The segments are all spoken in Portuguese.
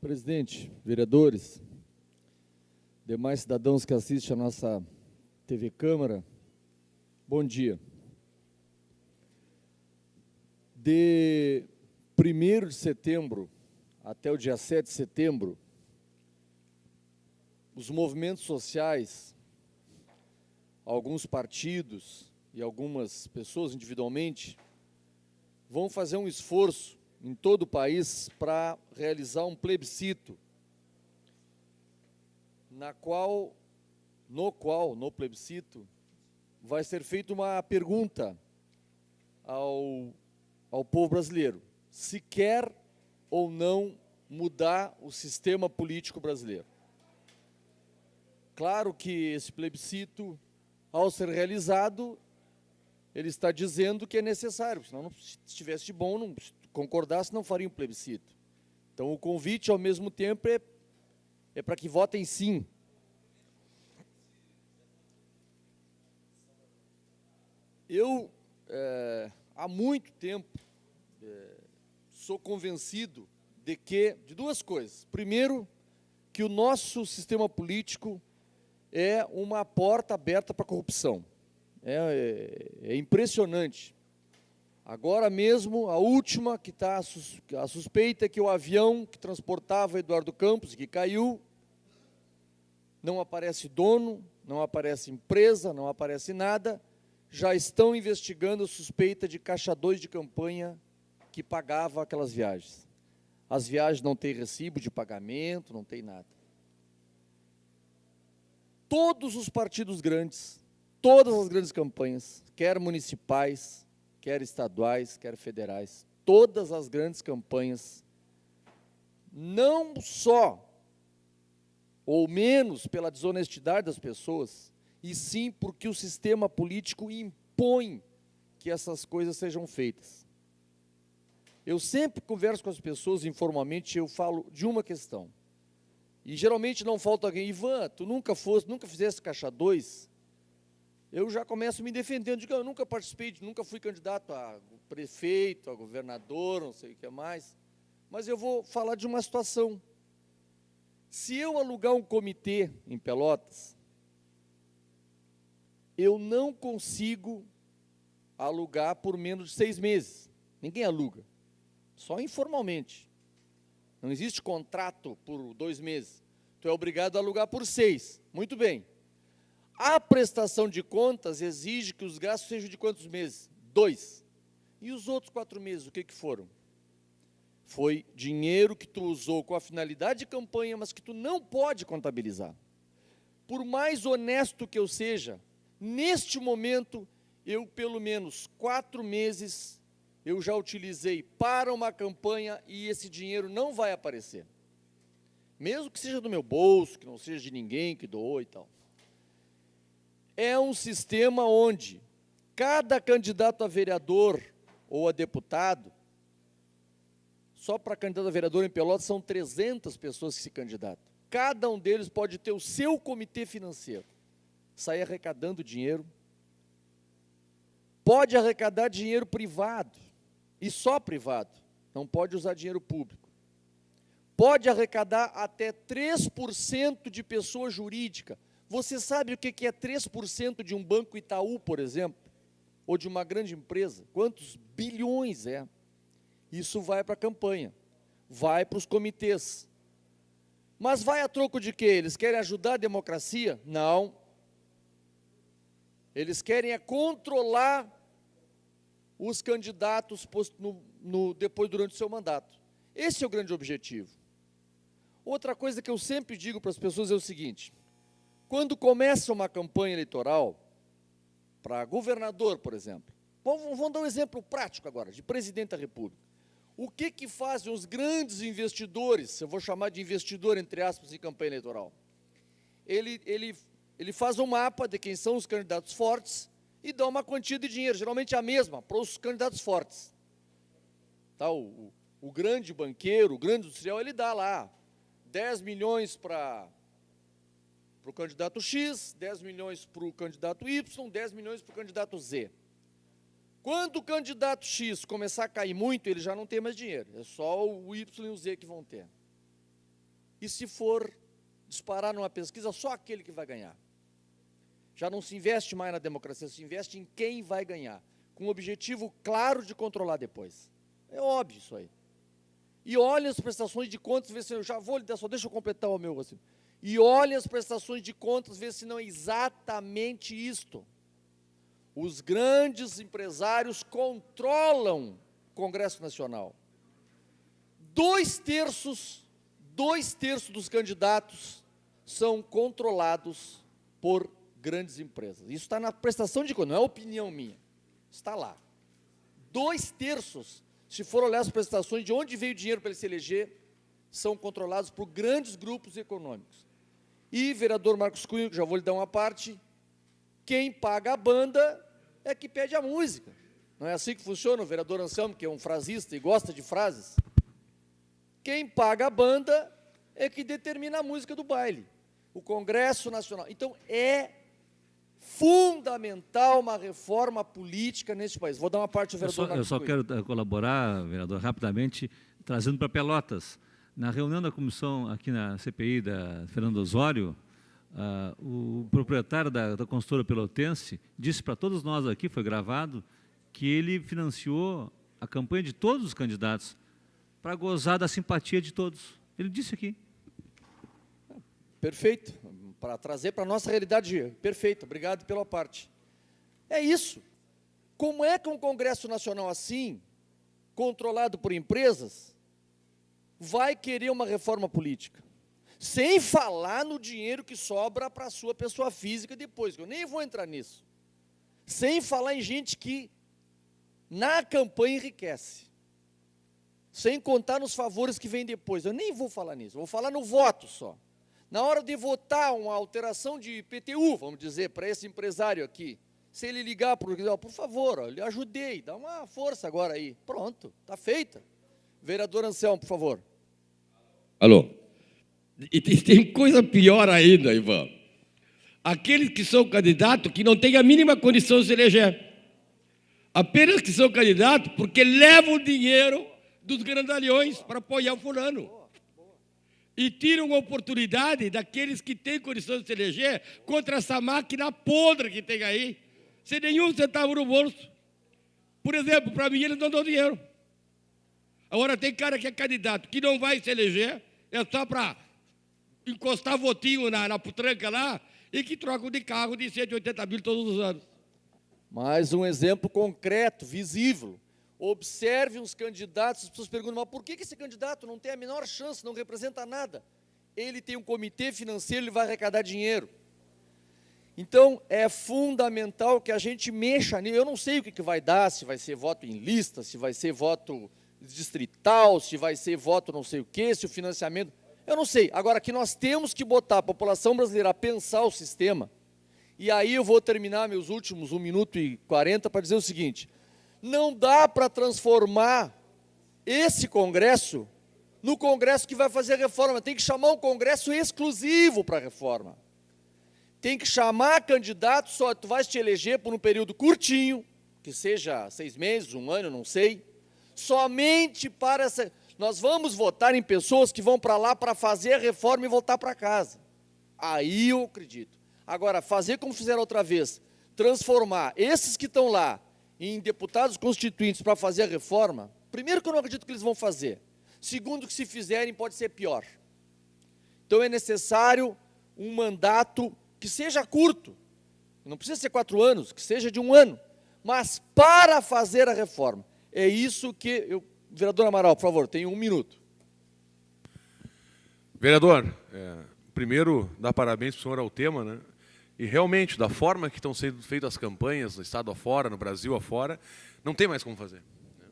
Presidente, vereadores, demais cidadãos que assistem a nossa TV Câmara, bom dia. De 1º de setembro até o dia 7 de setembro, os movimentos sociais, alguns partidos e algumas pessoas individualmente, vão fazer um esforço em todo o país para realizar um plebiscito, no plebiscito, vai ser feita uma pergunta ao povo brasileiro, se quer ou não mudar o sistema político brasileiro. Claro que esse plebiscito, ao ser realizado, ele está dizendo que é necessário, senão, se estivesse bom, não concordasse, não faria um plebiscito. Então, o convite, ao mesmo tempo, é para que votem sim. Eu, há muito tempo, sou convencido de duas coisas. Primeiro, que o nosso sistema político é uma porta aberta para a corrupção. É impressionante. Agora mesmo, a última, que está a suspeita é que o avião que transportava Eduardo Campos, que caiu, não aparece dono, não aparece empresa, não aparece nada, já estão investigando a suspeita de caixa 2 de campanha que pagava aquelas viagens. As viagens não têm recibo de pagamento, não tem nada. Todos os partidos grandes, todas as grandes campanhas, quer municipais, quer estaduais, quer federais, todas as grandes campanhas, não só ou menos pela desonestidade das pessoas, e sim porque o sistema político impõe que essas coisas sejam feitas. Eu sempre converso com as pessoas informalmente, eu falo de uma questão, e geralmente não falta alguém, Ivan, tu nunca fizesse caixa 2, eu já começo me defendendo, digo, eu nunca participei, nunca fui candidato a prefeito, a governador, não sei o que mais, mas eu vou falar de uma situação. Se eu alugar um comitê em Pelotas, eu não consigo alugar por menos de 6 meses. Ninguém aluga, só informalmente. Não existe contrato por 2 meses. Tu é obrigado a alugar por 6. Muito bem. A prestação de contas exige que os gastos sejam de quantos meses? 2. E os outros 4 meses, o que foram? Foi dinheiro que tu usou com a finalidade de campanha, mas que tu não pode contabilizar. Por mais honesto que eu seja, neste momento, eu pelo menos 4 meses, eu já utilizei para uma campanha e esse dinheiro não vai aparecer. Mesmo que seja do meu bolso, que não seja de ninguém que doou e tal. É um sistema onde cada candidato a vereador ou a deputado, só para candidato a vereador em Pelotas são 300 pessoas que se candidatam. Cada um deles pode ter o seu comitê financeiro, sair arrecadando dinheiro, pode arrecadar dinheiro privado, e só privado, não pode usar dinheiro público. Pode arrecadar até 3% de pessoa jurídica. Você sabe o que é 3% de um Banco Itaú, por exemplo? Ou de uma grande empresa? Quantos bilhões é? Isso vai para a campanha, vai para os comitês. Mas vai a troco de quê? Eles querem ajudar a democracia? Não. Eles querem controlar os candidatos depois, durante o seu mandato. Esse é o grande objetivo. Outra coisa que eu sempre digo para as pessoas é o seguinte: quando começa uma campanha eleitoral, para governador, por exemplo, vamos dar um exemplo prático agora, de presidente da República. O que fazem os grandes investidores, eu vou chamar de investidor, entre aspas, em campanha eleitoral? Ele faz um mapa de quem são os candidatos fortes e dá uma quantia de dinheiro, geralmente a mesma, para os candidatos fortes. Tá, o grande banqueiro, o grande industrial, ele dá lá 10 milhões para o candidato X, 10 milhões para o candidato Y, 10 milhões para o candidato Z. Quando o candidato X começar a cair muito, ele já não tem mais dinheiro, é só o Y e o Z que vão ter. e se for disparar numa pesquisa, só aquele que vai ganhar. Já não se investe mais na democracia, se investe em quem vai ganhar, com o objetivo claro de controlar depois. É óbvio isso aí. E olhem as prestações de contas, vê se eu já vou lhe dar, só deixa eu completar o meu assim. E olhem as prestações de contas, vê se não é exatamente isto. Os grandes empresários controlam o Congresso Nacional. 2/3 dos candidatos são controlados por grandes empresas. Isso está na prestação de contas, não é opinião minha. Está lá. 2/3, se for olhar as prestações de onde veio o dinheiro para ele se eleger, são controlados por grandes grupos econômicos. E, vereador Marcos Cunha, já vou lhe dar uma parte, quem paga a banda é que pede a música. Não é assim que funciona o vereador Anselmo, que é um frasista e gosta de frases? Quem paga a banda é que determina a música do baile. O Congresso Nacional. Então, é fundamental uma reforma política neste país. Vou dar uma parte ao vereador Marcos Cunha. Eu só quero colaborar, vereador, rapidamente, trazendo para Pelotas. Na reunião da comissão aqui na CPI da Fernando Osório, o proprietário da consultora pelotense disse para todos nós aqui, foi gravado, que ele financiou a campanha de todos os candidatos para gozar da simpatia de todos. Ele disse aqui. Perfeito. Para trazer para a nossa realidade. Perfeito. Obrigado pela parte. É isso. Como é que um Congresso Nacional assim, controlado por empresas, vai querer uma reforma política? Sem falar no dinheiro que sobra para a sua pessoa física depois, que eu nem vou entrar nisso. Sem falar em gente que na campanha enriquece. Sem contar nos favores que vêm depois. Eu nem vou falar nisso, vou falar no voto só. Na hora de votar uma alteração de IPTU, vamos dizer, para esse empresário aqui, se ele ligar por favor, ó, lhe ajudei, dá uma força agora aí. Pronto, está feita. Vereador Anselmo, por favor. Alô. E tem coisa pior ainda, Ivan. Aqueles que são candidatos que não têm a mínima condição de se eleger. Apenas que são candidatos porque levam dinheiro dos grandalhões para apoiar o fulano. E tiram a oportunidade daqueles que têm condição de se eleger contra essa máquina podre que tem aí, sem nenhum centavo no bolso. Por exemplo, para mim, eles não dão dinheiro. Agora, tem cara que é candidato, que não vai se eleger, é só para encostar votinho na putranca lá, e que trocam de carro de 180 mil todos os anos. Mais um exemplo concreto, visível. Observe os candidatos, as pessoas perguntam, mas por que esse candidato não tem a menor chance, não representa nada? Ele tem um comitê financeiro, ele vai arrecadar dinheiro. Então, é fundamental que a gente mexa nisso. Eu não sei o que vai dar, se vai ser voto em lista, se vai ser voto distrital, se vai ser voto não sei o quê, se o financiamento... Eu não sei. Agora, que nós temos que botar a população brasileira a pensar o sistema, e aí eu vou terminar meus últimos 1 minuto e 40 para dizer o seguinte: não dá para transformar esse Congresso no Congresso que vai fazer a reforma. Tem que chamar um Congresso exclusivo para a reforma. Tem que chamar candidatos, só tu vais te eleger por um período curtinho, que seja 6 meses, 1 ano, não sei, somente para essa... Nós vamos votar em pessoas que vão para lá para fazer a reforma e voltar para casa. Aí eu acredito. Agora, fazer como fizeram outra vez, transformar esses que estão lá em deputados constituintes para fazer a reforma, primeiro que eu não acredito que eles vão fazer. Segundo, que se fizerem pode ser pior. Então é necessário um mandato que seja curto, não precisa ser 4 anos, que seja de 1 ano, mas para fazer a reforma. É isso que eu... Vereador Amaral, por favor, tem 1 minuto. Vereador, primeiro, dar parabéns para o senhor ao tema, né? E realmente, da forma que estão sendo feitas as campanhas, no estado afora, no Brasil afora, não tem mais como fazer.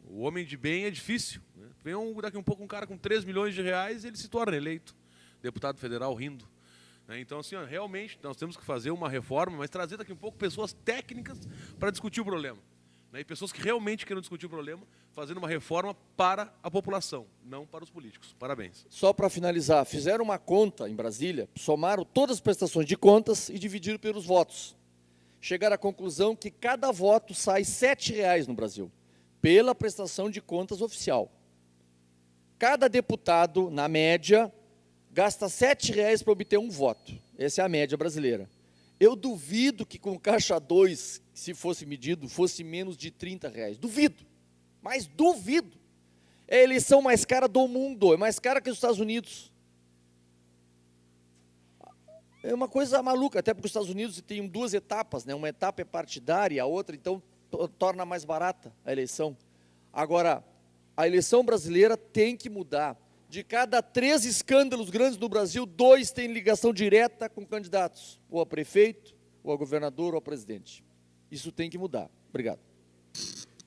O homem de bem é difícil. Né? Vem daqui um pouco um cara com 3 milhões de reais e ele se torna eleito. Deputado federal rindo. Então, assim, ó, realmente, nós temos que fazer uma reforma, mas trazer daqui um pouco pessoas técnicas para discutir o problema. E pessoas que realmente querem discutir o problema, fazendo uma reforma para a população, não para os políticos. Parabéns. Só para finalizar, fizeram uma conta em Brasília, somaram todas as prestações de contas e dividiram pelos votos. Chegaram à conclusão que cada voto sai R$ 7,00 no Brasil, pela prestação de contas oficial. Cada deputado, na média, gasta R$ 7,00 para obter um voto. Essa é a média brasileira. Eu duvido que com caixa 2, se fosse medido, fosse menos de R$ 30,00. Duvido, mas duvido. É a eleição mais cara do mundo, é mais cara que os Estados Unidos. É uma coisa maluca, até porque os Estados Unidos tem 2 etapas, né? Uma etapa é partidária, a outra, então, torna mais barata a eleição. Agora, a eleição brasileira tem que mudar. De cada 3 escândalos grandes no Brasil, 2 têm ligação direta com candidatos, ou a prefeito, ou a governador, ou a presidente. Isso tem que mudar. Obrigado.